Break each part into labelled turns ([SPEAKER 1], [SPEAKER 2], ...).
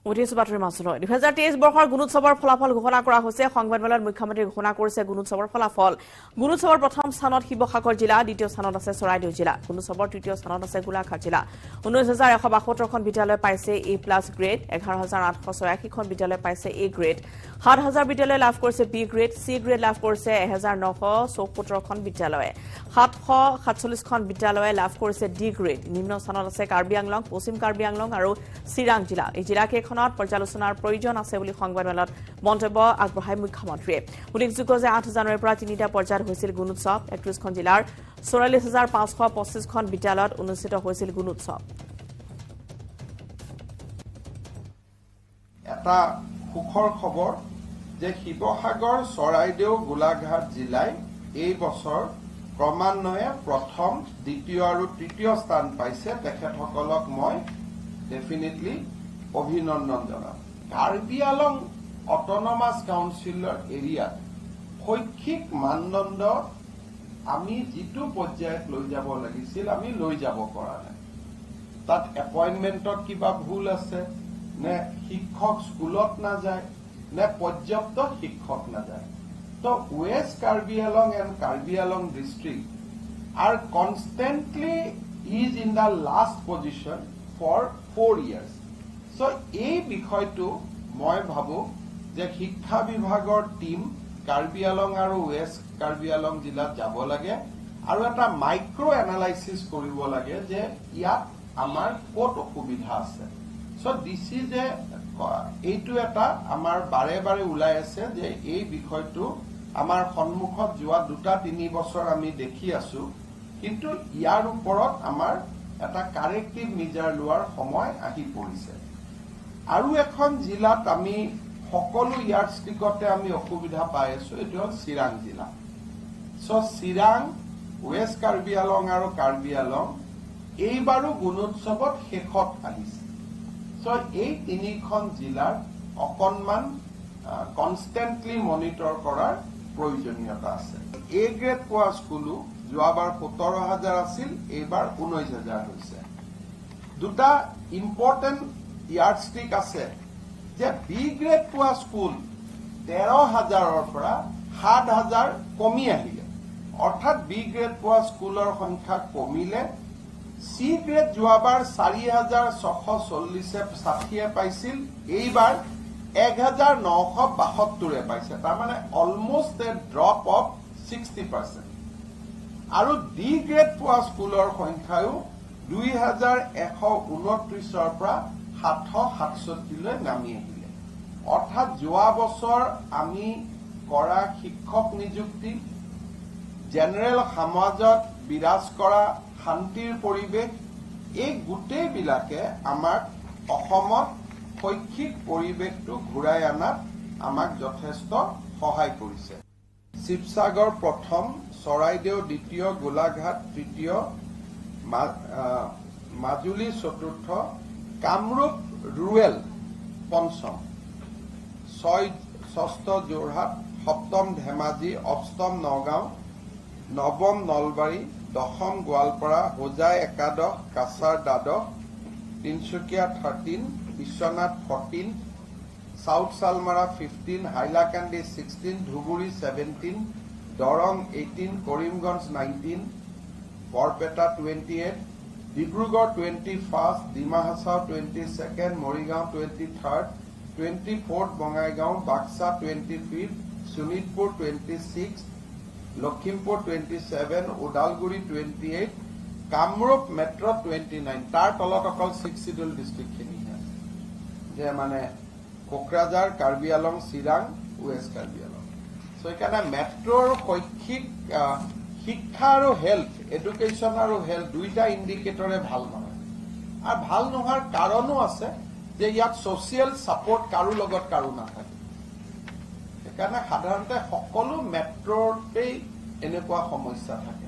[SPEAKER 1] বাতৰি মাছৰ 2023 বৰ্ষৰ গুণোৎসৱৰ ফলাফল ঘোষণা কৰা হৈছে সংবাদমেলত মুখ্যমন্ত্ৰীয়ে ঘোষণা কৰিছে গুণোৎসৱৰ ফলাফল গুণোৎসৱৰ প্ৰথম স্থানত শিৱসাগৰ জিলা দ্বিতীয় স্থানত আছে চৰাইদেউ জিলা গুণোৎসৱৰ তৃতীয় স্থানত আছে গোলাঘাট জিলা 19172খন বিদ্যালয় পাইছে A+ গ্ৰেড 11886খন বিদ্যালয় পাইছে A গ্ৰেড 7000 বিদ্যালয় লাভ কৰিছে B গ্ৰেড C গ্ৰেড লাভ কৰিছে 1974খন বিদ্যালয়ে 747খন বিদ্যালয়ে লাভ কৰিছে D গ্ৰেড নিম্ন স্থানত আছে কাৰ্বি আংলং পশ্চিম কাৰ্বি আংলং আৰু চিৰাং জিলা এই জিলাকেইখনত পৰ্যালোচনাৰ প্ৰয়োজন আছে বুলি সংবাদমেলত মন্তব্য আগবঢ়াই মুখ্যমন্ত্ৰীয়ে উল্লেখযোগ্য যে 8 জানুৱাৰীৰ পৰা তিনিটা পৰ্যায়ত হৈছিল গুণোৎসৱ 31খন জিলাৰ 44525খন বিদ্যালয়ত অনুষ্ঠিত হৈছিল গুণোৎসৱ
[SPEAKER 2] এটা সুখৰ খবৰ যে শিৱসাগৰ চৰাইদেউ গোলাঘাট জিলাই এই বছৰ ক্ৰমান্বয়ে প্ৰথম দ্বিতীয় আৰু তৃতীয় স্থান পাইছে তেখেতসকলক মই ডেফিনেটলি অভিনন্দন জনাম কাৰ্বি আলং অট'নমাছ কাউন্সিলৰ এৰিয়াত শৈক্ষিক মানদণ্ড আমি যিটো পৰ্যায়ত লৈ যাব লাগিছিল আমি লৈ যাব পৰা নাই তাত এপইণ্টমেণ্টত কিবা ভুল আছে নে শিক্ষক স্কুলত নাযায় নে পৰ্যাপ্ত শিক্ষক নাযায় তো west Karbi Along and Karbi Along district R constantly is in the last position for 4 years So, এই বিষয়টো মই ভাবো যে শিক্ষা বিভাগৰ টিম কাৰ্বি আলং আৰু ৱেষ্ট কাৰ্বি আলং জিলাত যাব লাগে আৰু এটা মাইক্ৰ এনালাইচিছ কৰিব লাগে যে ইয়াত আমাৰ ক'ত অসুবিধা আছে সো দিছ ইজ এইটো এটা আমাৰ বাৰে বাৰে ওলাই আছে যে এই বিষয়টো আমাৰ সন্মুখত যোৱা 2-3 বছৰ আমি দেখি আছো কিন্তু ইয়াৰ ওপৰত আমাৰ এটা কাৰেক্টিভ মেজাৰ লোৱাৰ সময় আহি পৰিছে আৰু এখন জিলাত আমি সকলো ইয়াৰ ষ্টিকতে আমি অসুবিধা পাই আছো এটো হ'ল চিৰাং জিলা সো চিৰাং ৱেষ্ট কাৰ্বি আলং আৰু কাৰ্বি আলং এইবাৰো গুণোৎসৱত শেষত আহিছে সো এই তিনিখন জিলাৰ অকণমান কনষ্টেণ্টলি মনিটৰ কৰাৰ প্ৰয়োজনীয়তা আছে A গ্ৰেড পোৱা স্কুলো যোৱাবাৰ 17000 আছিল এইবাৰ 19000 হৈছে দুটা ইম্পৰ্টেণ্ট ইয়াৰ্ডষ্টিক আছে যে বি গ্ৰেড পোৱা স্কুল 13000ৰ পৰা 7000 কমি আহিলে অৰ্থাৎ বি গ্ৰেড পোৱা স্কুলৰ সংখ্যা কমিলে চি গ্ৰেড যোৱাবাৰ 4640 পাইছিল এইবাৰ 1972 পাইছে তাৰমানে অলমোষ্ট এ ড্ৰপ অফ 60% আৰু ডি গ্ৰেড পোৱা স্কুলৰ সংখ্যাও 2129ৰ পৰা 767 লৈ নামি আহিলে অৰ্থাৎ যোৱা বছৰ আমি কৰা শিক্ষক নিযুক্তি জেনেৰেল সমাজত বিৰাজ কৰা শান্তিৰ পৰিৱেশ এই গোটেইবিলাকে আমাক অসমত শৈক্ষিক পৰিৱেশটো ঘূৰাই আনাত আমাক যথেষ্ট সহায় কৰিছে শিৱসাগৰ প্ৰথম চৰাইদেউ দ্বিতীয় গোলাঘাট তৃতীয় মাজুলী চতুৰ্থ কামৰূপ ৰুৰেল পঞ্চম ষষ্ঠ যোৰহাট সপ্তম ধেমাজি অষ্টম নগাঁও নৱম নলবাৰী দশম গোৱালপাৰা হোজাই একাদশ কাছাৰ দ্বাদশ Tinsukia 13 Biswanath 14 south Salmara 15 Hailakandi 16 Dhubri 17 Darrang 18 Karimganj 19 Barpeta 28 Dibrugarh 21st Dima Hasao 22nd Morigaon 23rd 24th Bongaigaon Baksa 25th Sonitpur 26 Lakhimpur 27 Udalguri 28 Kamrup metro 29 তাৰ তলত অকল 6 শিডিউল ডিষ্ট্ৰিক্টখিনি আছে যে মানে কোকৰাঝাৰ কাৰ্বি আলং চিৰাং ৱেষ্ট কাৰ্বি আলং সো এইকাৰণে মেট্ৰৰ শৈক্ষিক শিক্ষা আৰু হেল্থ এডুকেশ্যন আৰু হেল্থ দুইটা ইণ্ডিকেটৰে ভাল নহয় আৰু ভাল নোহোৱাৰ কাৰণো আছে যে ইয়াত ছচিয়েল ছাপৰ্ট কাৰো লগত কাৰো নাথাকে সেইকাৰণে সাধাৰণতে সকলো মেট্ৰতেই এনেকুৱা সমস্যা থাকে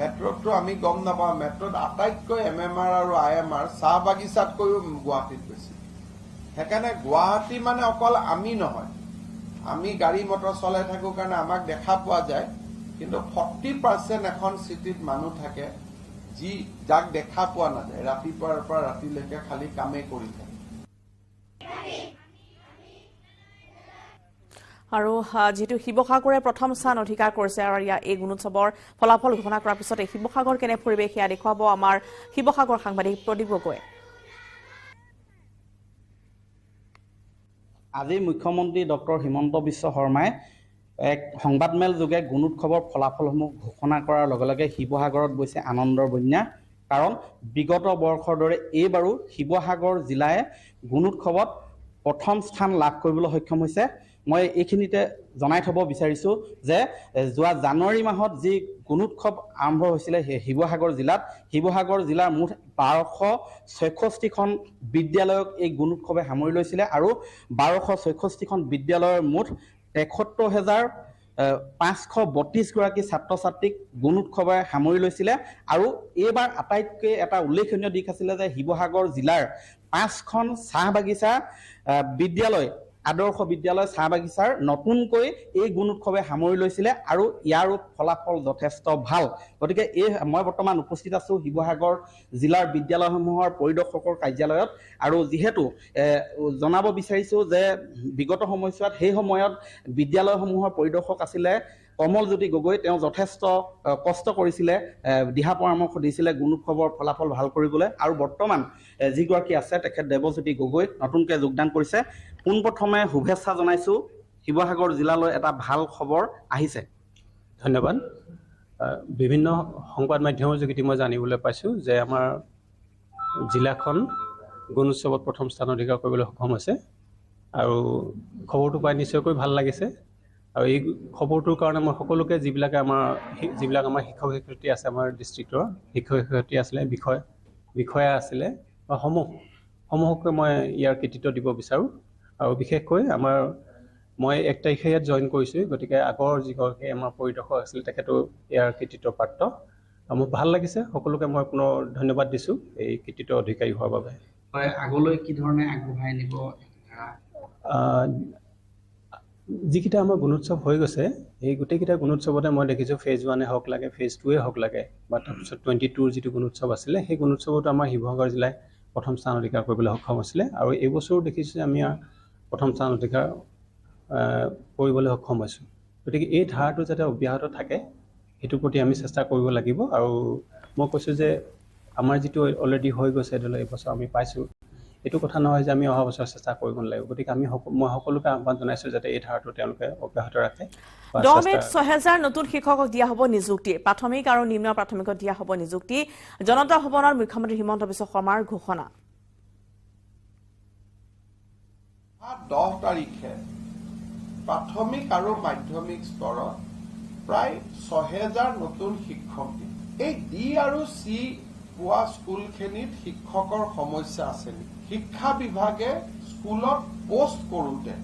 [SPEAKER 2] মেট্ৰতটো আমি গম নাপাওঁ মেট্ৰত আটাইতকৈ MMR আৰু IMR চাহ বাগিচাতকৈও গুৱাহাটীত বেছি সেইকাৰণে গুৱাহাটী মানে অকল আমি নহয় আমি গাড়ী মটৰ চলাই থাকো কাৰণে আমাক দেখা পোৱা যায় কিন্তু 40% এখন চিটিত মানুহ থাকে যি যাক দেখা পোৱা নাযায় ৰাতিপুৱাৰ পৰা ৰাতিলৈকে খালি কামে কৰি থাকে
[SPEAKER 1] আৰু যেহেতু শিৱসাগৰে প্ৰথম স্থান অধিকাৰ কৰিছে আৰু এই গুণোৎসৱৰ ফলাফল ঘোষণা কৰাৰ পিছতে শিৱসাগৰ কেনে পৰিৱেশ সেয়া দেখুৱাব আমাৰ শিৱসাগৰ সাংবাদিক প্ৰদীপ গগৈয়ে।
[SPEAKER 3] আজি মুখ্যমন্ত্ৰী ডক্টৰ হিমন্ত বিশ্ব শৰ্মাই এক সংবাদমেল যোগে গুণোৎসৱৰ ফলাফলসমূহ ঘোষণা কৰাৰ লগে লগে শিৱসাগৰত গৈছে আনন্দৰ বন্যা। কাৰণ বিগত বৰ্ষৰ দৰে এইবাৰো শিৱসাগৰ জিলাই গুণোৎসৱত প্ৰথম স্থান লাভ কৰিবলৈ সক্ষম হৈছে। মই এইখিনিতে জনাই থব বিচাৰিছোঁ যে যোৱা জানুৱাৰী মাহত যি গুণোৎসৱ আৰম্ভ হৈছিলে শিৱসাগৰ জিলাৰ মুঠ 1266খন বিদ্যালয়ক এই গুণোৎসৱে সামৰি লৈছিলে আৰু 1266খন বিদ্যালয়ৰ মুঠ 73,532 গৰাকী ছাত্ৰ ছাত্ৰীক গুণোৎসৱে সামৰি লৈছিলে। আৰু এইবাৰ আটাইতকৈ এটা উল্লেখনীয় দিশ আছিলে যে শিৱসাগৰ জিলাৰ 5খন চাহ বাগিচা বিদ্যালয় আদৰ্শ বিদ্যালয় চাহ বাগিচাৰ নতুনকৈ এই গুণোৎসৱে সামৰি লৈছিলে আৰু ইয়াৰো ফলাফল যথেষ্ট ভাল। গতিকে মই বৰ্তমান উপস্থিত আছোঁ শিৱসাগৰ জিলাৰ বিদ্যালয়সমূহৰ পৰিদৰ্শকৰ কাৰ্যালয়ত। আৰু যিহেতু জনাব বিচাৰিছোঁ যে বিগত সময়ছোৱাত সেই সময়ত বিদ্যালয়সমূহৰ পৰিদৰ্শক আছিলে কমলজ্যোতি গগৈ। তেওঁ যথেষ্ট কষ্ট কৰিছিলে, দিহা পৰামৰ্শ দিছিলে গুণোৎসৱৰ ফলাফল ভাল কৰিবলৈ। আৰু বৰ্তমান যিগৰাকী আছে তেখেত দেৱজ্যোতি গগৈ নতুনকৈ যোগদান কৰিছে। পোনপ্ৰথমে শুভেচ্ছা জনাইছোঁ, শিৱসাগৰ জিলালৈ এটা ভাল খবৰ আহিছে।
[SPEAKER 4] ধন্যবাদ। বিভিন্ন সংবাদ মাধ্যমৰ যোগেদি মই জানিবলৈ পাইছোঁ যে আমাৰ জিলাখন গুণোৎসৱত প্ৰথম স্থান অধিকাৰ কৰিবলৈ সক্ষম হৈছে আৰু খবৰটো পাই নিশ্চয়কৈ ভাল লাগিছে। আৰু এই খবৰটোৰ কাৰণে মই সকলোকে যিবিলাক আমাৰ শিক্ষক শিক্ষয়িত্ৰী আছে, আমাৰ ডিষ্ট্ৰিক্টৰ শিক্ষক শিক্ষয়িত্ৰী আছিলে, বিষয়া আছিলে বা সমূহকে মই ইয়াৰ কৃতিত্ব দিব বিচাৰোঁ। আৰু বিশেষকৈ মই 1 তাৰিখে ইয়াত জইন কৰিছোঁ, গতিকে আগৰ যিগৰাকী আমাৰ পৰিদৰ্শক আছিল তেখেতো ইয়াৰ কৃতিত্ব প্ৰাপ্ত। মোৰ ভাল লাগিছে, সকলোকে মই পুনৰ ধন্যবাদ দিছোঁ এই কৃতিত্ব অধিকাৰী হোৱাৰ বাবে।
[SPEAKER 3] হয়, আগলৈ কি ধৰণে আগবঢ়াই নিব?
[SPEAKER 4] যিকেইটা আমাৰ গুণোৎসৱ হৈ গৈছে এই গোটেইকেইটা গুণোৎসৱতে মই দেখিছোঁ ফেজ 1 হওক লাগে, ফেজ 2 হওক লাগে, বা তাৰপিছত 22 যিটো গুণোৎসৱ আছিলে সেই গুণোৎসৱতো আমাৰ শিৱসাগৰ জিলাই প্ৰথম স্থান অধিকাৰ কৰিবলৈ সক্ষম হৈছিলে। আৰু এইবছৰো দেখিছোঁ যে আমি প্ৰথম স্থান অধিকাৰ কৰিবলৈ সক্ষম হৈছোঁ। গতিকে এই ধাৰাটো যাতে অব্যাহত থাকে সেইটোৰ প্ৰতি আমি চেষ্টা কৰিব লাগিব। আৰু মই কৈছোঁ যে আমাৰ যিটো অলৰেডি হৈ গৈছে ধৰি লওক এইবছৰ আমি পাইছোঁ, এইটো কথা নহয় যে আমি অহা বছৰ চেষ্টা কৰিব নালাগিব। গতিকে মই সকলোকে আহ্বান জনাইছোঁ যাতে এই ধাৰাটো তেওঁলোকে অব্যাহত ৰাখে।
[SPEAKER 1] 10 মে'ত 6,000 নতুন শিক্ষকক দিয়া হ'ব নিযুক্তি। প্ৰাথমিক আৰু নিম্ন প্ৰাথমিকত দিয়া হ'ব নিযুক্তি। জনতা ভৱনৰ মুখ্যমন্ত্ৰী হিমন্ত বিশ্ব শৰ্মাৰ ঘোষণা।
[SPEAKER 2] 10 তাৰিখে প্ৰাথমিক আৰু মাধ্যমিক স্তৰত প্ৰায় 6,000 নতুন শিক্ষক দিম। এই ডি আৰু চি পোৱা স্কুলখিনিত শিক্ষকৰ সমস্যা আছে নেকি? শিক্ষা বিভাগে স্কুলত পোষ্ট কৰোঁতে,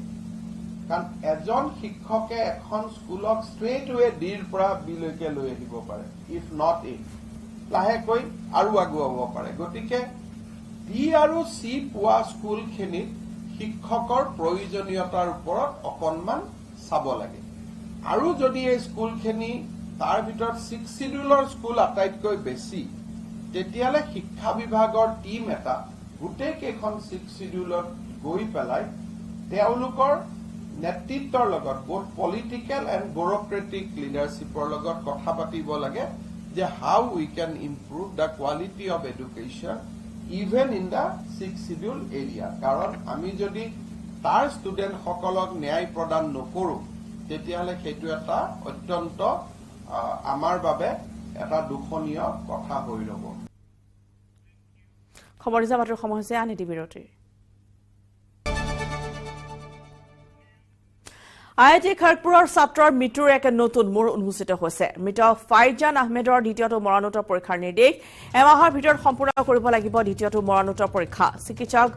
[SPEAKER 2] কাৰণ এজন শিক্ষকে এখন স্কুলক ষ্ট্ৰেইট ৱে ডিৰ পৰা বিলৈকে লৈ আহিব পাৰে, ইফ নট এ লাহেকৈ আৰু আগুৱাব পাৰে। গতিকে ডি আৰু চি পোৱা স্কুলখিনিত শিক্ষকৰ প্ৰয়োজনীয়তাৰ ওপৰত অকণমান চাব লাগে। আৰু যদি এই স্কুলখিনি তাৰ ভিতৰত 6 শিডিউলৰ স্কুল আটাইতকৈ বেছি, তেতিয়াহ'লে শিক্ষা বিভাগৰ টীম এটা গোটেই কেইখন 6 শিডিউলত গৈ পেলাই তেওঁলোকৰ নেতৃত্বৰ লগত বোথ পলিটিকেল এণ্ড ব্যুৰক্ৰেটিক লিডাৰশ্বিপৰ লগত কথা পাতিব লাগে যে how we can improve the quality of education even in the 6 schedule area. কাৰণ আমি যদি তাৰ ষ্টুডেণ্টসকলক ন্যায় প্ৰদান নকৰোঁ তেতিয়াহ'লে সেইটো এটা অত্যন্ত আমাৰ বাবে এটা দুখনীয় কথা হৈ ৰ'ব।
[SPEAKER 1] খবৰ দিছা মাত্ৰ সময় হৈছে আন এটি বিৰতিৰ। IIT খড়গপুৰৰ ছাত্ৰৰ মৃত্যুৰ এক নতুন মূৰ উন্মোচিত হৈছে। মৃত ফাইজান আহমেদৰ দ্বিতীয়টো মৰণোত্তৰ পৰীক্ষাৰ নিৰ্দেশ। এমাহৰ ভিতৰত সম্পূৰ্ণ কৰিব লাগিব দ্বিতীয়টো মৰণোত্তৰ পৰীক্ষা। চিকিৎসক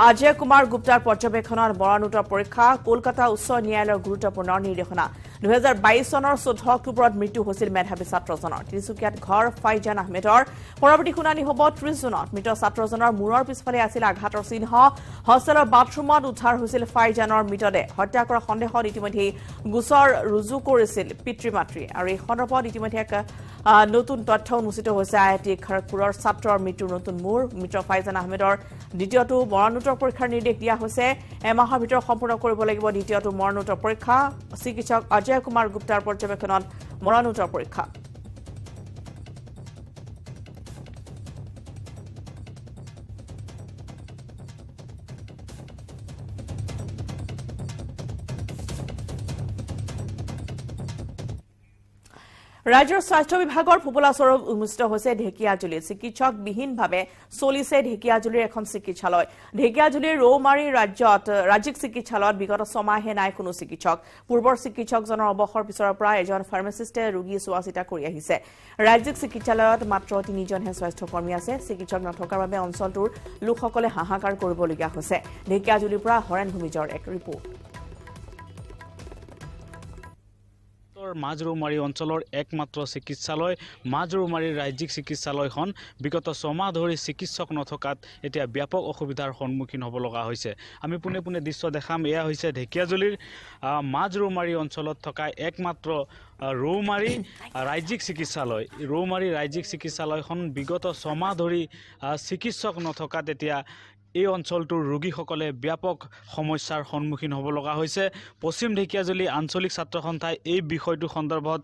[SPEAKER 1] অজয় কুমাৰ গুপ্তাৰ পৰ্যবেক্ষণত মৰণোত্তৰ পৰীক্ষা কলকাতা উচ্চ ন্যায়ালয়ৰ গুৰুত্বপূৰ্ণ নিৰ্দেশনা। 2022 চনৰ 14 অক্টোবৰত মৃত্যু হৈছিল মেধাৱী ছাত্ৰজনৰ তিনিচুকীয়াত ঘৰ ফাইজান আহমেদৰ পৰৱৰ্তী শুনানি হ'ব 30 জুনত মৃত ছাত্ৰজনৰ মূৰৰ পিছফালে আছিল আঘাতৰ চিহ্ন হোষ্টেলৰ বাথৰুমত উদ্ধাৰ হৈছিল ফাইজানৰ মৃতদেহ হত্যা কৰা সন্দেহত ইতিমধ্যে গোচৰ ৰুজু কৰিছিল পিতৃ-মাতৃ আৰু এই সন্দৰ্ভত ইতিমধ্যে এক নতুন তথ্য উন্মোচিত হৈছে আইআইটি খড়গপুৰৰ ছাত্ৰৰ মৃত্যুৰ নতুন মূৰ মৃত ফাইজান আহমেদৰ দ্বিতীয়টো মৰণোত্তৰ পৰীক্ষাৰ নিৰ্দেশ দিয়া হৈছে এমাহৰ ভিতৰত সম্পূৰ্ণ কৰিব লাগিব দ্বিতীয়টো মৰণোত্তৰ পৰীক্ষা চিকিৎসক অজয় কুমাৰ গুপ্তাৰ পৰ্যবেক্ষণত মৰণোত্তৰ পৰীক্ষা ৰাজ্যৰ স্বাস্থ্য বিভাগৰ ফুপুলা স্বৰূপ উন্মোচিত হৈছে ঢেকিয়াজুলিত চিকিৎসকবিহীনভাৱে চলিছে ঢেকিয়াজুলিৰ এখন চিকিৎসালয় ঢেকিয়াজুলিৰ ৰৌমাৰী ৰাজ্যিক চিকিৎসালয়ত বিগত ছমাহে নাই কোনো চিকিৎসক পূৰ্বৰ চিকিৎসকজনৰ অৱসৰ পিছৰৰ পৰা এজন ফাৰ্মাচিষ্টে ৰোগী চোৱা চিতা কৰি আহিছে ৰাজ্যিক চিকিৎসালয়ত মাত্ৰ 3জনহে স্বাস্থ্যকৰ্মী আছে চিকিৎসক নথকাৰ বাবে অঞ্চলটোৰ লোকসকলে হাহাকাৰ কৰিবলগীয়া হৈছে ঢেকিয়াজুলিৰ পৰা হৰেণ ভূমিজৰ এক ৰিপৰ্ট
[SPEAKER 5] মাজৰৌমাৰী অঞ্চলৰ একমাত্ৰ চিকিৎসালয় মাজৰৌমাৰীৰ ৰাজ্যিক চিকিৎসালয়খন বিগত ছমাহ ধৰি চিকিৎসক নথকাত এতিয়া ব্যাপক অসুবিধাৰ সন্মুখীন হ'ব লগা হৈছে আমি পুনে পুনে দৃশ্য দেখাম এয়া হৈছে ঢেকিয়াজুলিৰ মাজৰৌমাৰী অঞ্চলত থকা একমাত্ৰ ৰৌমাৰী ৰাজ্যিক চিকিৎসালয় ৰৌমাৰী ৰাজ্যিক চিকিৎসালয়খন বিগত ছমাহ ধৰি চিকিৎসক নথকাত এতিয়া এই অঞ্চলটোৰ ৰোগীসকলে ব্যাপক সমস্যাৰ সন্মুখীন হ'ব লগা হৈছে পশ্চিম ঢেকিয়াজুলি আঞ্চলিক ছাত্ৰ সন্থাই এই বিষয়টো সন্দৰ্ভত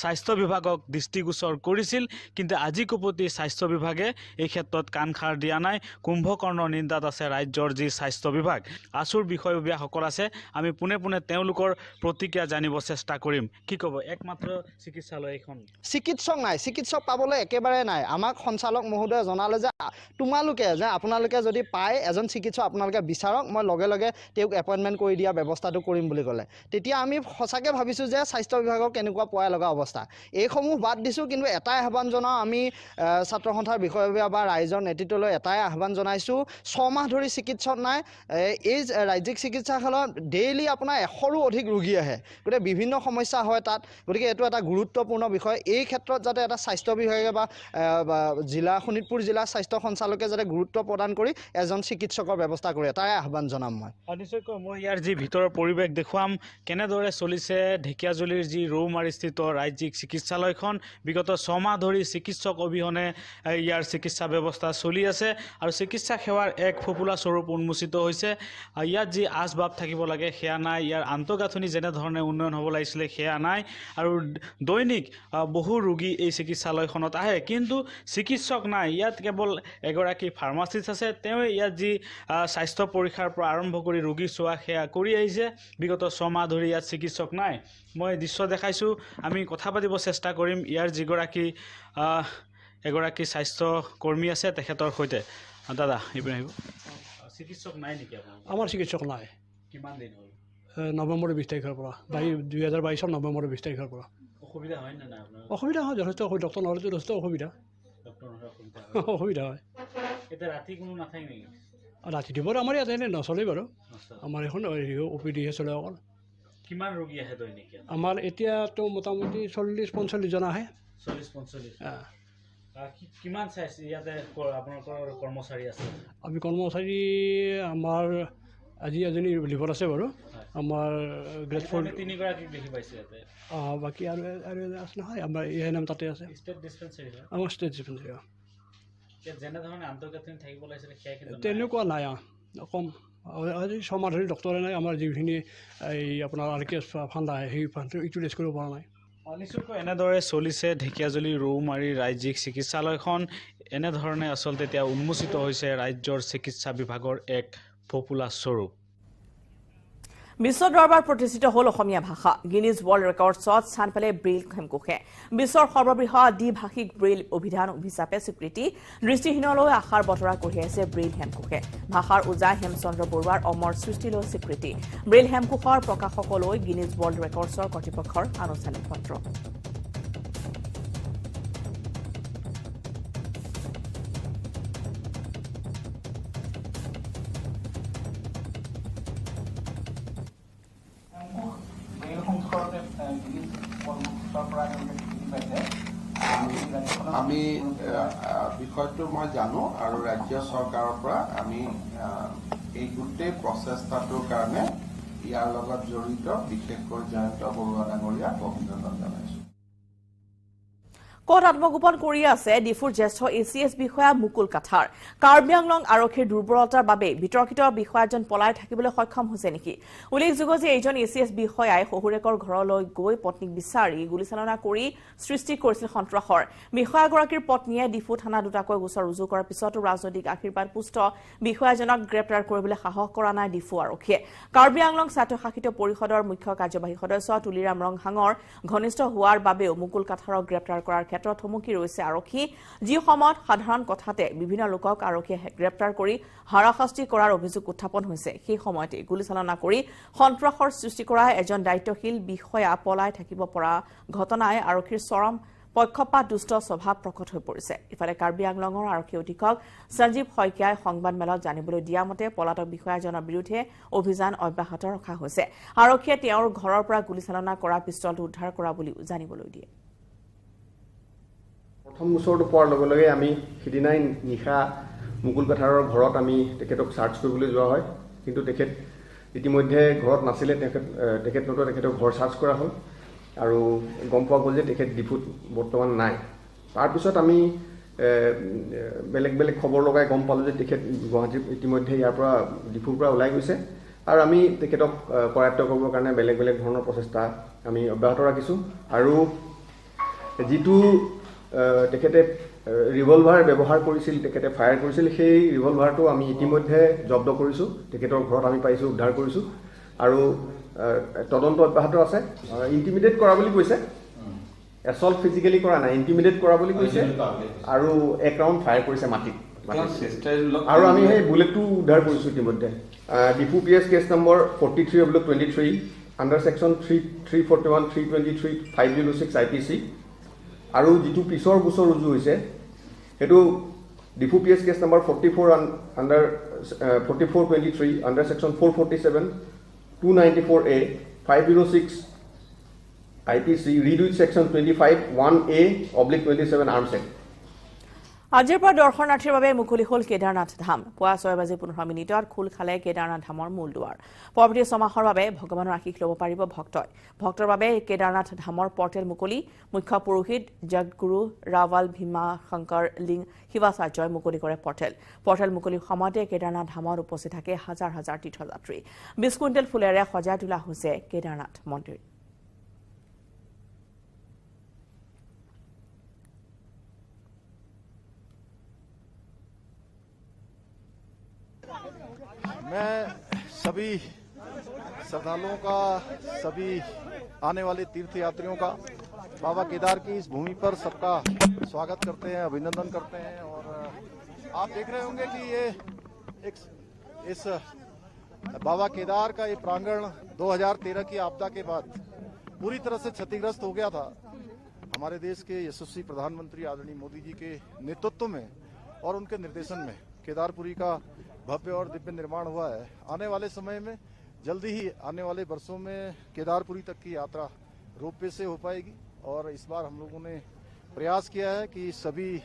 [SPEAKER 5] স্বাস্থ্য বিভাগক দৃষ্টিগোচৰ কৰিছিল কিন্তু আজি কুপতি স্বাস্থ্য বিভাগে এই ক্ষেত্ৰত কাণখাৰ দিয়া নাই কুম্ভকৰ্ণৰ নিন্দাত আছে ৰাজ্যৰ যি স্বাস্থ্য বিভাগ আছুৰ বিষয়ববীয়াসকল আছে আমি পুনে পুনে তেওঁলোকৰ প্ৰতিক্ৰিয়া জানিব চেষ্টা কৰিম কি ক'ব একমাত্ৰ চিকিৎসালয় এখন
[SPEAKER 6] চিকিৎসক নাই চিকিৎসক পাবলৈ একেবাৰে নাই আমাক সঞ্চালক মহোদয়ে জনালে যে তোমালোকে যে আপোনালোকে যদি এজন চিকিৎসক আপোনালোকে বিচাৰক মই লগে লগে তেওঁক এপইণ্টমেণ্ট কৰি দিয়া ব্যৱস্থাটো কৰিম বুলি ক'লে তেতিয়া আমি সঁচাকৈ ভাবিছোঁ যে স্বাস্থ্য বিভাগক কেনেকুৱা পোৱা লগা অৱস্থা এইসমূহ বাদ দিছোঁ কিন্তু এটাই আহ্বান জনাওঁ আমি ছাত্ৰ সন্থাৰ বিষয়ববীয়া বা ৰাইজৰ নেতৃত্বলৈ এটাই আহ্বান জনাইছোঁ ছমাহ ধৰি চিকিৎসক নাই এই ৰাজ্যিক চিকিৎসালয়ত ডেইলি আপোনাৰ 100ৰো অধিক ৰোগী আহে গতিকে বিভিন্ন সমস্যা হয় তাত গতিকে এইটো এটা গুৰুত্বপূৰ্ণ বিষয় এই ক্ষেত্ৰত যাতে এটা স্বাস্থ্য বিভাগে বা শোণিতপুৰ জিলা স্বাস্থ্য সঞ্চালকে যাতে গুৰুত্ব প্ৰদান কৰি এজন চিকিৎসকৰ ব্যৱস্থা কৰে তাই আহ্বান জনাম মই
[SPEAKER 5] নিশ্চয়কৈ মই ইয়াৰ যি ভিতৰৰ পৰিৱেশ দেখুৱাম কেনেদৰে চলিছে ঢেকিয়াজুলিৰ যি ৰৌমাৰীস্থিত ৰাজ্যিক চিকিৎসালয়খন বিগত ছমাহ ধৰি চিকিৎসক অবিহনে ইয়াৰ চিকিৎসা ব্যৱস্থা চলি আছে আৰু চিকিৎসা সেৱাৰ এক ফুপুলা স্বৰূপ উন্মোচিত হৈছে ইয়াত যি আচবাব থাকিব লাগে সেয়া নাই ইয়াৰ আন্তঃগাঁথনি যেনেধৰণে উন্নয়ন হ'ব লাগিছিলে সেয়া নাই আৰু দৈনিক বহু ৰোগী এই চিকিৎসালয়খনত আহে কিন্তু চিকিৎসক নাই ইয়াত কেৱল এগৰাকী ফাৰ্মাচিষ্ট আছে তেওঁ ইয়াত যি স্বাস্থ্য পৰীক্ষাৰ পৰা আৰম্ভ কৰি ৰোগী চোৱা সেয়া কৰি আহিছে বিগত ছমাহ ধৰি ইয়াত চিকিৎসক নাই মই দৃশ্য দেখাইছোঁ আমি কথা পাতিব চেষ্টা কৰিম ইয়াৰ যিগৰাকী এগৰাকী স্বাস্থ্য কৰ্মী আছে তেখেতৰ সৈতে দাদা এইপিনে আহিব চিকিৎসক নাই নেকি
[SPEAKER 7] আমাৰ চিকিৎসক নাই
[SPEAKER 5] কিমান দিন হ'ল
[SPEAKER 7] নৱেম্বৰৰ 20 তাৰিখৰ পৰা 2022 নৱেম্বৰৰ 20 তাৰিখৰ পৰা
[SPEAKER 5] অসুবিধা হয় নে নাই আপোনাৰ
[SPEAKER 7] অসুবিধা হয় যথেষ্ট ডক্টৰ নহ'লেতো যথেষ্ট অসুবিধা অসুবিধা হয়
[SPEAKER 5] এতিয়া ৰাতি কোনো নাথাকে নেকি
[SPEAKER 7] ৰাতি দিবৰ আমাৰ ইয়াত এনেই নচলেই বাৰু আমাৰ এখন OPDহে চলে অকল
[SPEAKER 5] কিমান ৰোগী আহে দৈনিক
[SPEAKER 7] আমাৰ এতিয়াতো মোটামুটি 40-45 জন আহে
[SPEAKER 5] 40-45 কিমান চাইজ ইয়াতে আপোনালোকৰ কৰ্মচাৰী আছে
[SPEAKER 7] আমি কৰ্মচাৰী আমাৰ আজি এজনী লিভত আছে বাৰু আমাৰ গ্ৰেটফুল
[SPEAKER 5] 3গৰাকীক দেখি পাইছে ইয়াতে
[SPEAKER 7] বাকী আৰু আছে নহয় আমাৰ নাম তাতে আছে
[SPEAKER 5] ষ্টেট ডিস্পেন্সাৰী
[SPEAKER 7] আমাৰ ষ্টেট ডিস্পেন্সাৰী
[SPEAKER 5] যেনেধৰণে আন্তঃগাঁথনি থাকিব লাগিছিলে সেয়া
[SPEAKER 7] তেনেকুৱা নাই কম আজি ছমাহ ধৰি ডক্টৰে নাই আমাৰ যিখিনি এই আপোনাৰ RKS ফাণ্ড আহে সেই ফাণ্ডটো ইউটিলাইজ কৰিব পৰা নাই
[SPEAKER 5] নিশ্চয়কৈ এনেদৰে চলিছে ঢেকিয়াজুলি ৰৌমাৰী ৰাজ্যিক চিকিৎসালয়খন এনেধৰণে আচলতে এতিয়া উন্মোচিত হৈছে ৰাজ্যৰ চিকিৎসা বিভাগৰ এক ফপুলা স্বৰূপ
[SPEAKER 1] বিশ্ব দৰবাৰ প্ৰতিষ্ঠিত হ'ল অসমীয়া ভাষা গিনিজ ৱৰ্ল্ড ৰেকৰ্ডছত স্থান পালে ব্ৰেইল হেমকোষে বিশ্বৰ সৰ্ববৃহৎ দ্বিভাষিক ব্ৰেইল অভিধান হিচাপে স্বীকৃতি দৃষ্টিহীনলৈ আশাৰ বতৰা কঢ়িয়াইছে ব্ৰেইল হেমকোষে ভাষাৰ উজাই হেমচন্দ্ৰ বৰুৱাৰ অমৰ সৃষ্টিলৈ স্বীকৃতি ব্ৰেইল হেমকোষৰ প্ৰকাশকলৈ গিনিজ ৱৰ্ল্ড ৰেকৰ্ডছৰ কৰ্তৃপক্ষৰ আনুষ্ঠানিক পত্ৰ
[SPEAKER 2] আমি বিষয়টো মই জানো আৰু ৰাজ্য চৰকাৰৰ পৰা আমি এই গোটেই প্ৰচেষ্টাটোৰ কাৰণে ইয়াৰ লগত জড়িত বিশেষকৈ জয়ন্ত বৰুৱা ডাঙৰীয়াক অভিনন্দন জনাইছো।
[SPEAKER 1] কোৰ্ট আত্মগোপন কৰি আছে ডিফুৰ জ্যেষ্ঠ ACS বিষয়া মুকুল কাঠাৰ। কাৰ্বি আংলং আৰক্ষীৰ দুৰ্বলতাৰ বাবে বিতৰ্কিত বিষয়াজন পলাই থাকিবলৈ সক্ষম হৈছে নেকি? উল্লেখযোগ্য যে এইজন ACS বিষয়াই শহুৰেকৰ ঘৰলৈ গৈ পত্নীক বিচাৰি গুলীচালনা কৰি সৃষ্টি কৰিছিল সন্ত্ৰাসৰ। বিষয়াগৰাকীৰ পত্নীয়ে ডিফু থানা দুটাকৈ গোচৰ ৰুজু কৰাৰ পিছতো ৰাজনৈতিক আশীৰ্বাদ পুষ্ট বিষয়াজনক গ্ৰেপ্তাৰ কৰিবলৈ সাহস কৰা নাই ডিফু আৰক্ষীয়ে। কাৰ্বি আংলং স্বায়ত্তশাসিত পৰিষদৰ মুখ্য কাৰ্যবাহী সদস্য তুলিৰাম ৰংহাঙৰ ঘনিষ্ঠ হোৱাৰ বাবেও মুকুল কাঠাৰক গ্ৰেপ্তাৰ কৰাৰ ক্ষেত্ৰত থমকি ৰৈছে আৰক্ষী। যি সময়ত সাধাৰণ কথাতে বিভিন্ন লোকক আৰক্ষীয়ে গ্ৰেপ্তাৰ কৰি হাৰাশাস্তি কৰাৰ অভিযোগ উত্থাপন হৈছে, সেই সময়তে গুলীচালনা কৰি সন্ত্ৰাসৰ সৃষ্টি কৰা এজন দায়িত্বশীল বিষয়া পলাই থাকিব পৰা ঘটনাই আৰক্ষীৰ চৰম পক্ষপাত দুষ্ট স্বভাৱ প্ৰকট হৈ পৰিছে। ইফালে কাৰ্বি আংলঙৰ আৰক্ষী অধীক্ষক সঞ্জীৱ শইকীয়াই সংবাদমেলত জানিবলৈ দিয়া মতে পলাতক বিষয়াজনৰ বিৰুদ্ধে অভিযান অব্যাহত ৰখা হৈছে। আৰক্ষীয়ে তেওঁৰ ঘৰৰ পৰা গুলীচালনা কৰা পিষ্টলটো উদ্ধাৰ কৰা বুলিও জানিবলৈ দিয়ে।
[SPEAKER 8] প্ৰথম গোচৰটো পোৱাৰ লগে লগে আমি সিদিনাই নিশা মুকুল কাঠাৰৰ ঘৰত আমি তেখেতক চাৰ্চ কৰিবলৈ যোৱা হয়, কিন্তু তেখেত ইতিমধ্যে ঘৰত নাছিলে। তেখেতৰ ঘৰ চাৰ্চ কৰা হ'ল আৰু গম পোৱা গ'ল যে তেখেত ডিফুত বৰ্তমান নাই। তাৰপিছত আমি বেলেগ বেলেগ খবৰ লগাই গম পালোঁ যে তেখেত গুৱাহাটীৰ ইতিমধ্যে ইয়াৰ পৰা ডিফুৰ পৰা ওলাই গৈছে আৰু আমি তেখেতক কৰায়ত্ব কৰিবৰ কাৰণে বেলেগ বেলেগ ধৰণৰ প্ৰচেষ্টা আমি অব্যাহত ৰাখিছোঁ। আৰু যিটো তেখেতে ৰিভলভাৰ ব্যৱহাৰ কৰিছিল, তেখেতে ফায়াৰ কৰিছিল, সেই ৰিভলভাৰটো আমি ইতিমধ্যে জব্দ কৰিছোঁ। তেখেতৰ ঘৰত আমি পাইছোঁ, উদ্ধাৰ কৰিছোঁ আৰু তদন্ত অব্যাহত আছে। ইণ্টিমিডেট কৰা বুলি কৈছে, এছল্ট ফিজিকেলি কৰা নাই, ইণ্টিমিডেট কৰা বুলি কৈছে আৰু এক ৰাউণ্ড ফায়াৰ কৰিছে মাটিত। আৰু আমি সেই বুলেটটো উদ্ধাৰ কৰিছোঁ ইতিমধ্যে। Diphu PS case number 43/23 under section 341, 323, 506 IPC। আৰু যিটো পিছৰ গোচৰ ৰুজু হৈছে সেইটো Diphu PS case number 44/23 under section 447, 294A, 506 IPC, read with section 25(1A)/27 Arms Act.
[SPEAKER 1] আজিৰ পৰা দৰ্শনাৰ্থীৰ বাবে মুকলি হ'ল কেদাৰনাথ ধাম। পুৱা 6:15 খোল খালে কেদাৰনাথ ধামৰ মূল দুৱাৰ। পৰৱৰ্তী ছমাহৰ বাবে ভগৱানৰ আশীষ ল'ব পাৰিব ভক্তই। ভক্তৰ বাবে কেদাৰনাথ ধামৰ পৰ্টেল মুকলি। মুখ্য পুৰোহিত জগতগুৰু ৰাৱাল ভীমা শংকৰ লিং শিৱাচাৰ্যই মুকলি কৰে পৰ্টেল মুকলিৰ সময়তে কেদাৰনাথ ধামত উপস্থিত থাকে হাজাৰ হাজাৰ তীৰ্থযাত্ৰী। 20 কুইণ্টেল ফুলেৰে সজাই তোলা হৈছে কেদাৰনাথ মন্দিৰ।
[SPEAKER 9] मैं सभी श्रद्धालुओं का, सभी आने वाले तीर्थ यात्रियों का बाबा केदार की इस भूमि पर सबका स्वागत करते हैं, अभिनंदन करते हैं। और आप देख रहे होंगे कि ये इस बाबा केदार का ये प्रांगण 2013 की आपदा के बाद पूरी तरह से क्षतिग्रस्त हो गया था। हमारे देश के यशस्वी प्रधानमंत्री आदरणीय मोदी जी के नेतृत्व में और उनके निर्देशन में केदारपुरी का भव्य और दिव्य निर्माण हुआ है। आने वाले समय में जल्दी ही आने वाले वर्षों में केदारपुरी तक की यात्रा रोपवे से हो पाएगी। और इस बार हम लोगों ने प्रयास किया है कि सभी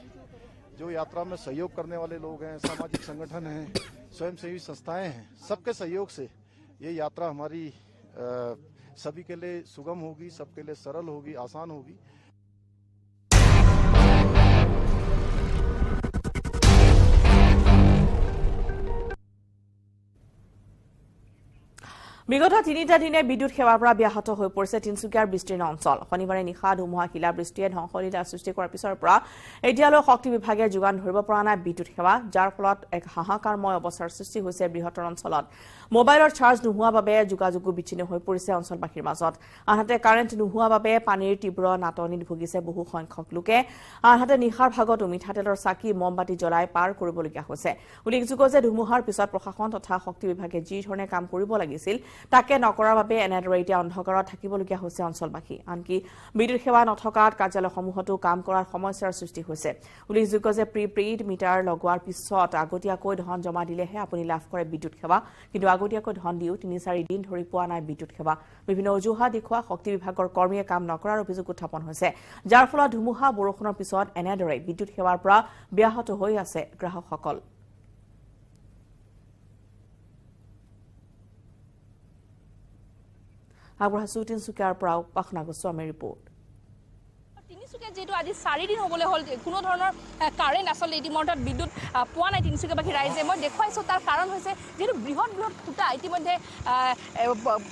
[SPEAKER 9] जो यात्रा में सहयोग करने वाले लोग हैं, सामाजिक संगठन हैं, स्वयंसेवी संस्थाएं हैं, सबके सहयोग से ये यात्रा हमारी सभी के लिए सुगम होगी, सबके लिए सरल होगी, आसान होगी।
[SPEAKER 1] বিগত 3টা দিনে বিদ্যুৎ সেৱাৰ পৰা ব্যাহত হৈ পৰিছে তিনচুকীয়াৰ বিস্তীৰ্ণ অঞ্চল। শনিবাৰে নিশা ধুমুহা শিলা বৃষ্টিয়ে ধ্বংসলীলা সৃষ্টি কৰাৰ পিছৰ পৰা এতিয়ালৈ শক্তি বিভাগে যোগান ধৰিব পৰা নাই বিদ্যুৎ সেৱা, যাৰ ফলত এক হাহাকাৰময় অৱস্থাৰ সৃষ্টি হৈছে বৃহত্তৰ অঞ্চলত। মোবাইলৰ চাৰ্জ নোহোৱাৰ বাবে যোগাযোগো বিচ্ছিন্ন হৈ পৰিছে অঞ্চলবাসীৰ মাজত। আনহাতে কাৰেণ্ট নোহোৱাৰ বাবে পানীৰ তীব্ৰ নাটনিত ভুগিছে বহু সংখ্যক লোকে। আনহাতে নিশাৰ ভাগতো মিঠাতেলৰ চাকি মমবাতি জ্বলাই পাৰ কৰিবলগীয়া হৈছে। উল্লেখযোগ্য যে ধুমুহাৰ পিছত প্ৰশাসন তথা শক্তি বিভাগে যি ধৰণে কাম কৰিব লাগিছিল তাকে নকৰাৰ বাবে এনেদৰে এতিয়া অন্ধকাৰত থাকিবলগীয়া হৈছে অঞ্চলবাসী আনকি বিদ্যুৎ সেৱা নথকাত কাৰ্যালয়সমূহতো কাম কৰাৰ সমস্যাৰ সৃষ্টি হৈছে উল্লেখযোগ্য যে প্ৰিপেইড মিটাৰ লগোৱাৰ পিছত আগতীয়াকৈ ধন জমা দিলেহে আপুনি লাভ কৰে বিদ্যুৎ সেৱা কিন্তু আগতীয়াকৈ ধন দিও ৩-৪ দিন ধৰি পোৱা নাই বিদ্যুৎ সেৱা বিভিন্ন অজুহাত দেখুওৱা শক্তি বিভাগৰ কৰ্মীয়ে কাম নকৰাৰ অভিযোগ উত্থাপন হৈছে যাৰ ফলত ধুমুহা বৰষুণৰ পিছত এনেদৰে বিদ্যুৎ সেৱাৰ পৰা ব্যাহত হৈ আছে গ্ৰাহকসকল আগবঢ়াইছো তিনিচুকীয়াৰ পৰা পাখনা গোস্বামীৰ ৰিপৰ্ট
[SPEAKER 10] তিনিচুকীয়া যেহেতু আজি 4 দিন হবলৈ হল কোনো ধৰণৰ কাৰেণ্ট আসলে ইতিমধ্যে বিদ্যুৎ পোৱা নাই তিনিচুকীয়াবাসী ৰাইজে মই দেখুৱাইছো তাৰ কাৰণ হৈছে যেহেতু বৃহৎ খুঁটা ইতিমধ্যে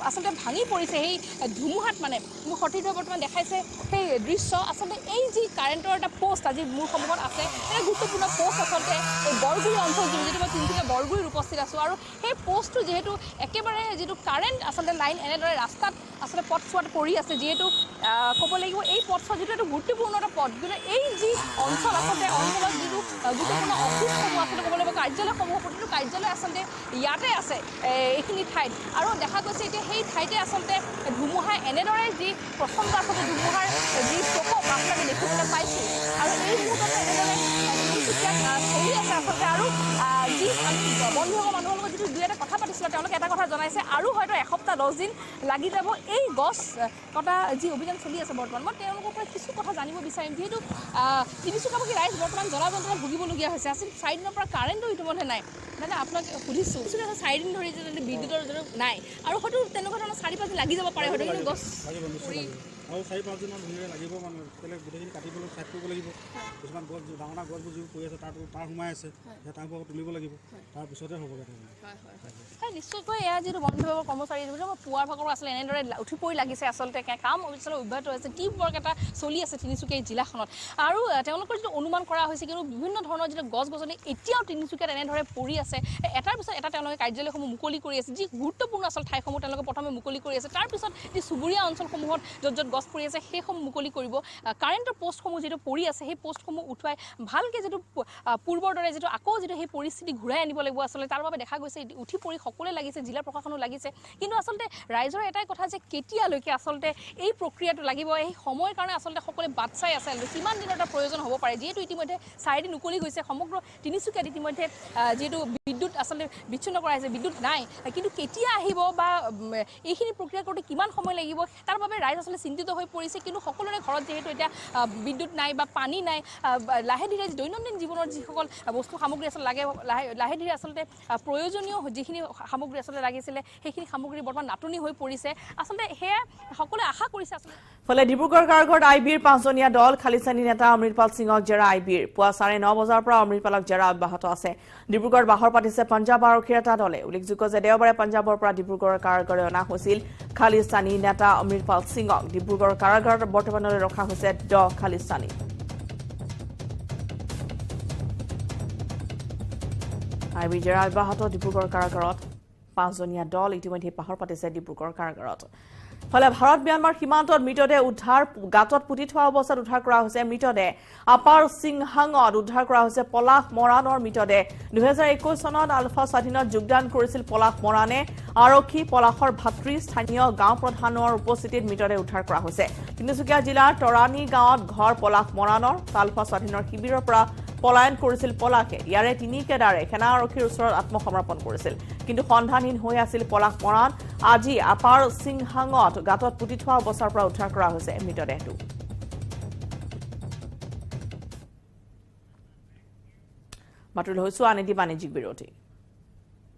[SPEAKER 10] আসলে ভাঙি পৰিছে সেই ধুমুহাত মানে মোৰ সঠিকভাৱে বৰ্তমান দেখাইছে সেই দৃশ্য আসলে এই যি কাৰেণ্টৰ এটা পোষ্ট আজি মোৰ সন্মুখত আছে এটা গুৰুত্বপূৰ্ণ পোষ্ট আচলতে এই বৰগুৰি অঞ্চল যিটো মই তিনিচুকীয়া বৰগুৰিত উপস্থিত আছো আৰু সেই পোষ্টটো যেহেতু একেবাৰে যিটো কাৰেণ্ট আসলে লাইন এনেদৰে ৰাস্তাত আসলে পথছোৱাত পৰি আছে যেহেতু ক'ব লাগিব এই পথছোৱা যিটো গুৰুত্বপূৰ্ণ এটা পথ কিন্তু এই যি অঞ্চল আচলতে অঞ্চলত যিটো গুৰুত্বপূৰ্ণ অফিচসমূহ আচলতে ক'ব লাগিব কাৰ্যালয়সমূহ প্ৰতিটো কাৰ্যালয় আচলতে ইয়াতে আছে এইখিনি ঠাইত আৰু দেখা গৈছে এতিয়া সেই ঠাইতে আচলতে ধুমুহাই এনেদৰে যি প্ৰচণ্ড আচলতে ধুমুহাৰ যি প্ৰকোপ আপোনালোকে দেখিবলৈ পাইছোঁ আৰু এই মুহূৰ্তত এনেদৰে চলি আছে আচলতে আৰু যি আমি বন্ধুসকল মানুহৰ লগত যিটো দুই এটা কথা পাতিছিলোঁ তেওঁলোকে এটা কথা জনাইছে আৰু হয়তো এসপ্তাহ 10 দিন লাগি যাব এই গছ কটা যি অভিযান চলি আছে বৰ্তমান মই তেওঁলোকৰ পৰা কিছু কথা জানিব বিচাৰিম যেহেতু তিনিচুকীয়াবাসী ৰাইজ বৰ্তমান জলাবদ্ধতাত ভুগিবলগীয়া হৈছে আছিল 4 দিনৰ পৰা কাৰেণ্টটো ইতিমধ্যে নাই দাদা আপোনাক সুধিছোঁ 4 দিন ধৰি যদি বিদ্যুতৰ নাই আৰু হয়তো তেনেকুৱা ধৰণৰ 4-5 দিন লাগি যাব পাৰে হয়তো কিন্তু গছ
[SPEAKER 11] আৰু 4-5 দিনৰ ধুনীয়া লাগিব মানে বেলেগ গোটেইখিনি কাটিবলৈ চাইড কৰিব লাগিব কিছুমান গছ ডাঙৰ ডাঙৰ গছবোৰ যিবোৰ পৰি আছে তাৰ সোমাই আছে সেই তাৰবোৰ তুলিব লাগিব তাৰপিছতে হ'বগৈ
[SPEAKER 10] হয় নিশ্চয়কৈ এয়া যিটো বন বিভাগৰ কৰ্মচাৰী মই পুৱাৰ ভাগৰ আচলতে এনেদৰে উঠি পৰি লাগিছে আচলতে কাম অৱশ্যে অব্যাহত হৈছে টিম ৱৰ্ক এটা চলি আছে তিনিচুকীয়া জিলাখনত আৰু তেওঁলোকৰ যিটো অনুমান কৰা হৈছে কিন্তু বিভিন্ন ধৰণৰ যিটো গছ গছনি এতিয়াও তিনিচুকীয়াত এনেদৰে পৰি আছে এটাৰ পিছত এটা তেওঁলোকে কাৰ্যালয়সমূহ মুকলি কৰি আছে যি গুৰুত্বপূৰ্ণ আচলতে ঠাইসমূহ তেওঁলোকে প্ৰথমে মুকলি কৰি আছে তাৰপিছত যি চুবুৰীয়া অঞ্চলসমূহত য'ত গছ পৰি আছে সেইসমূহ মুকলি কৰিব কাৰেণ্টৰ পোষ্টসমূহ যিটো পৰি আছে সেই পোষ্টসমূহ উঠুৱাই ভালকৈ যিটো পূৰ্বৰ দৰে যিটো আকৌ যিটো সেই পৰিস্থিতি ঘূৰাই আনিব লাগিব আচলতে তাৰ বাবে দেখা গৈছে উঠি পৰি সকলোৱে লাগিছে জিলা প্ৰশাসনো লাগিছে কিন্তু আচলতে ৰাইজৰ এটাই কথা যে কেতিয়ালৈকে আচলতে এই প্ৰক্ৰিয়াটো লাগিব এই সময়ৰ কাৰণে আচলতে সকলোৱে বাট চাই আছে কিমান দিনৰ এটা প্ৰয়োজন হ'ব পাৰে যিহেতু ইতিমধ্যে 4 দিন উকলি গৈছে সমগ্ৰ তিনিচুকীয়াত ইতিমধ্যে যিহেতু বিদ্যুৎ আচলতে বিচ্ছিন্ন কৰা হৈছে বিদ্যুৎ নাই কিন্তু কেতিয়া আহিব বা এইখিনি প্ৰক্ৰিয়া কৰোঁতে কিমান সময় লাগিব তাৰ বাবে ৰাইজ আচলতে চিন্তিত হৈ পৰিছে কিন্তু সকলোৰে ঘৰত যেহেতু এতিয়া বিদ্যুৎ নাই বা পানী নাই লাহে ধীৰে দৈনন্দিন জীৱনৰ যিসকল বস্তু সামগ্ৰী আচলতে লাগে লাহে ধীৰে আচলতে প্ৰয়োজনীয় যিখিনি সামগ্ৰী আচলতে লাগিছিলে সেইখিনি সামগ্ৰী বৰ্তমান নাটনি হৈ পৰিছে আচলতে সেয়া সকলোৱে আশা কৰিছে আচলতে
[SPEAKER 1] ফলে ডিব্ৰুগড় কাৰাগাৰত আইবিৰ 5জনীয়া দল খালিস্তানী নেতা অমৃতপাল সিঙক জেৰা আইবিৰ পুৱা 9:30 বজাৰ পৰা অমৃতপালক জেৰা অব্যাহত আছে ডিব্ৰুগড় বাহৰ পাতিছে পঞ্জাৱ আৰক্ষীৰ এটা দলে উল্লেখযোগ্য যে দেওবাৰে পঞ্জাৱৰ পৰা ডিব্ৰুগড় কাৰাগাৰলৈ অনা হৈছিল খালিস্তানী নেতা অমৃতপাল সিঙক ডিব্ৰুগড় কাৰাগাৰত বৰ্তমানলৈ ৰখা হৈছে 10 খালিস্তানী আইবিৰ জেৰা অব্যাহত ডিব্ৰুগড় কাৰাগাৰত 5জনীয়া দল ইতিমধ্যে পাহৰ পাতিছে ডিব্ৰুগড় কাৰাগাৰত ফলে ভাৰত ম্যানমাৰ সীমান্তত মৃতদেহ উদ্ধাৰ গাঁতত পুতি থোৱা অৱস্থাত উদ্ধাৰ কৰা হৈছে মৃতদেহ আপাৰ সিংহাঙত উদ্ধাৰ কৰা হৈছে পলাশ মৰাণৰ মৃতদেহ 2021 চনত আলফা স্বাধীনত যোগদান কৰিছিল পলাশ মৰাণে আৰক্ষী পলাশৰ ভাতৃ স্থানীয় গাঁও প্ৰধানৰ উপস্থিতিত মৃতদেহ উদ্ধাৰ কৰা হৈছে তিনিচুকীয়া জিলাৰ তৰাণী গাঁৱত ঘৰ পলাশ মৰাণৰ আলফা স্বাধীনৰ শিবিৰৰ পৰা পলায়ন কৰিছিল পলাশে ইয়াৰে 3 কেডাৰে সেনা আৰক্ষীৰ ওচৰত আত্মসমৰ্পণ কৰিছিল কিন্তু সন্ধানহীন হৈ আছিল পলাশ মৰাণ আজি আপাৰ সিংহাঙত গাঁতত পুতি থোৱা অৱস্থাৰ পৰা উদ্ধাৰ কৰা হৈছে মৃতদেহটো মাতুল হৈছো আনিদি বাণিজ্যিক বিৰতি